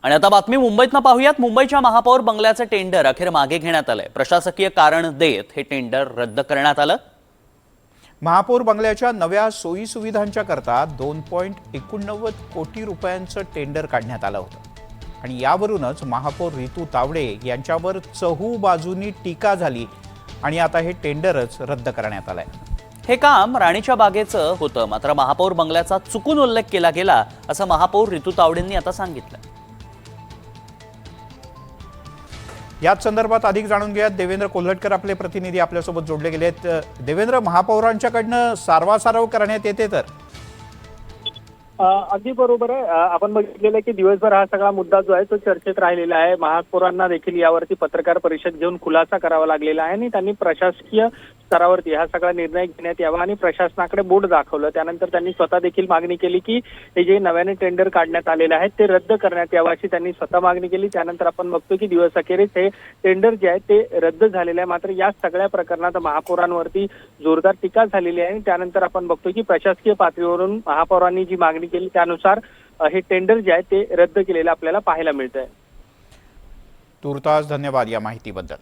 आणि आता बातमी मुंबईतनं पाहूयात। मुंबईच्या महापौर बंगल्याचे टेंडर अखेर मागे घेण्यात आलंय। प्रशासकीय कारण देत हे टेंडर रद्द करण्यात आलं। महापौर बंगल्याच्या नव्या सोयी सुविधांच्या करता 2.89 कोटी रुपयांचं टेंडर काढण्यात आलं होतं आणि यावरूनच महापौर रितू तावडे यांच्यावर चहू बाजूनी टीका झाली आणि आता हे टेंडरच रद्द करण्यात आलंय। हे काम राणीच्या बागेचं होतं, मात्र महापौर बंगल्याचा चुकून उल्लेख केला गेला असं महापौर रितू तावडेंनी आता सांगितलं। याच संदर्भात अधिक जाणून घेऊयात। देवेंद्र कोल्हटकर आपले प्रतिनिधी आपल्यासोबत जोडले गेले आहेत। देवेंद्र, महापौरांच्याकडनं सारवासारव करण्यात येते तर अगदी बरोबर आहे। आपण बघितलेलं आहे की दिवसभर हा सगळा मुद्दा जो आहे तो चर्चेत राहिलेला आहे। महापौरांना देखील यावरती पत्रकार परिषद घेऊन खुलासा करावा लागलेला आहे आणि त्यांनी प्रशासकीय स्तरावरती हा सगळा निर्णय घेण्यात यावा आणि प्रशासनाकडे बोट दाखवलं। त्यानंतर त्यांनी स्वतः देखील मागणी केली की हे जे नव्याने टेंडर काढण्यात आलेले आहेत ते रद्द करण्यात यावं अशी त्यांनी स्वतः मागणी केली। त्यानंतर आपण बघतो की दिवस अखेरीस हे टेंडर जे आहे ते रद्द झालेलं आहे। मात्र या सगळ्या प्रकरणात महापौरांवरती जोरदार टीका झालेली आहे आणि त्यानंतर आपण बघतो की प्रशासकीय पातळीवरून महापौरांनी जी मागणी केली त्यानुसार हे टेंडर जे आहे ते रद्द केलेलं आपल्याला पाहायला मिळतंय। तूर्तास धन्यवाद या माहितीबद्दल।